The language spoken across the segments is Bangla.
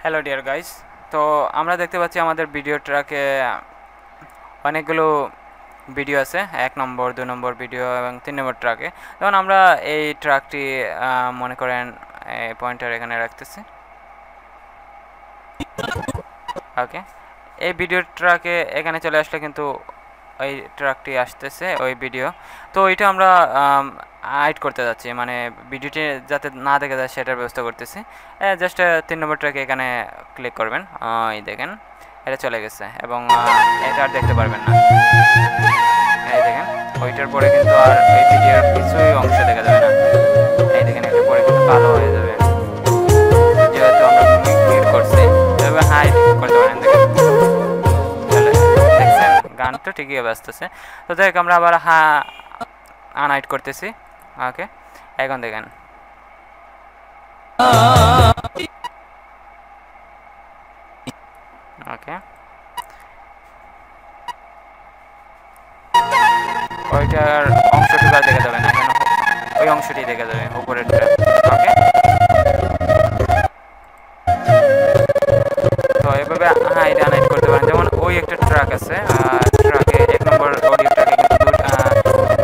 হ্যালো ডিয়ার গাইস, তো আমরা দেখতে পাচ্ছি আমাদের ভিডিও ট্র্যাকে অনেকগুলো ভিডিও আছে, 1 নম্বর 2 নম্বর ভিডিও এবং 3 নম্বর ট্র্যাকে। যেমন আমরা এই ট্র্যাকটি মনে করেন পয়েন্টার এখানে রাখতেছি। ওকে, এই ভিডিও ট্র্যাকে এখানে চলে আসলে কিন্তু ওই ট্র্যাকটি আসতেছে ওই ভিডিও। তো এটা আমরা হাইড করতে যাচ্ছি, মানে ভিডিওটি যাতে না দেখা যায় সেটার ব্যবস্থা করতেছি। জাস্ট 3 নম্বর ট্র্যাকে এখানে ক্লিক করবেন, এই দেখেন এটা চলে গেছে এবং এটা আর দেখতে পারবেন না। এই দেখেন ওইটার পরে কিন্তু আর এই ভিডিওর কিছুই অংশ দেখা যাবে না। এই দেখেন এটার পরে কিন্তু কালো হয়ে যাবে, যেহেতু আমরা মিউট করছি। তবে হাইড করতে পারেন, দেখেন দেখছেন গানটা ঠিকই বাজতেছে। তো দেখ আমরা আবার আনহাইড করতেছি। ওকে, এখন দেখেন ওকে ওইটার অংশটুকু আর দেখা যাবে না, কেন ওই অংশটি দেখা যাবে উপরেরটা। ওকে, তো এভাবে হাইড আনহাইড করতে পারেন। যেমন ওই একটা ট্র্যাক আছে, ট্র্যাকে 1 নম্বর অডিও ট্র্যাকে কিন্তু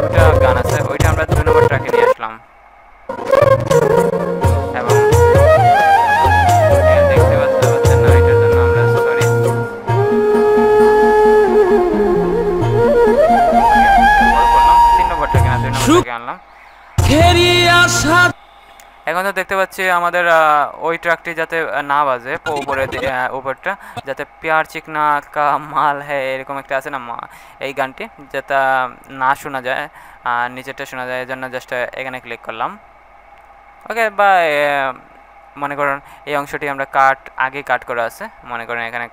দুটা গান আছে, ওইটা আমরা 2 নম্বর ট্র্যাকে নিয়ে আসলাম এবং দেখতে পাচ্ছেন না, এটার জন্য আমরা সরি। 3 নম্বর ট্র্যাকে না 2 নম্বর ট্র্যাকে আনলাম। এখন তো দেখতে পাচ্ছি আমাদের ওই ট্র্যাকটি যাতে না বাজে, উপরটা যাতে প্যার চিকনা কা মাল হ্যাঁ এরকম একটা আছে না, এই গানটি যেটা না শোনা যায়, নিচেরটা শোনা যায়, এই জন্য জাস্ট এখানে ক্লিক করলাম। ওকে, বা মনে করেন এই অংশটি আমরা আগে কাট করা আছে, মনে করেন এখানে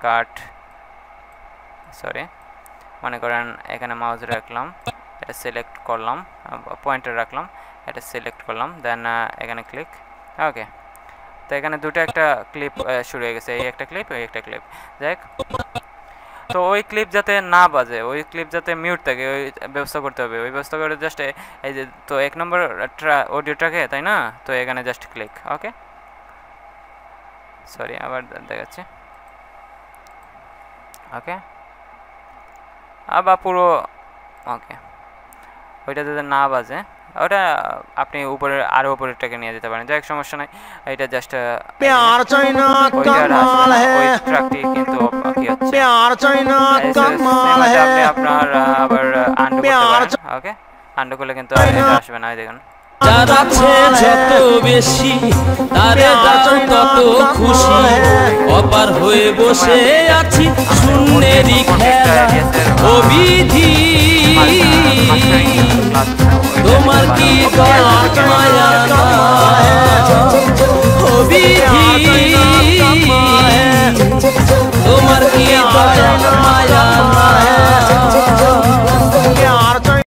সরি মনে করেন এখানে মাউস রাখলাম, এটা সিলেক্ট করলাম, পয়েন্টার রাখলাম, এটা সিলেক্ট করলাম, দেন এখানে ক্লিক। ওকে, তো এখানে একটা ক্লিপ শুরু হয়ে গেছে, এই একটা ক্লিপ এই একটা ক্লিপ। যাই হোক, তো ওই ক্লিপ যাতে না বাজে, ওই ক্লিপ যাতে মিউট থাকে, ওই ব্যবস্থা করতে হবে। ওই ব্যবস্থা করে জাস্ট এই যে তো 1 নম্বর অডিও ট্র্যাকে, তাই না, তো এখানে জাস্ট ক্লিক। ওকে, সরি আবার দেখাচ্ছি। ওকে, আবার পুরো ওকে, ওইটা যাতে না বাজে ওটা আপনি আরো উপরেরটাকে নিয়ে যেতে পারেন, যাই সমস্যা নাই। এটা জাস্ট ওই ট্র্যাকটি কিন্তু কি হচ্ছে আপনি আপনার আবার আন্ডু করতে পারেন। ওকে, আন্ডু করলে কিন্তু এটা আসবে না। দেখুন যার আছে যত বেশি তারে দাও তত খুশি, অপার হয়ে বসে আছি শূন্যেরই খেলা ও বিধি, তোমার কি দয়া মায়া ও বিধি, তোমার কি দয়া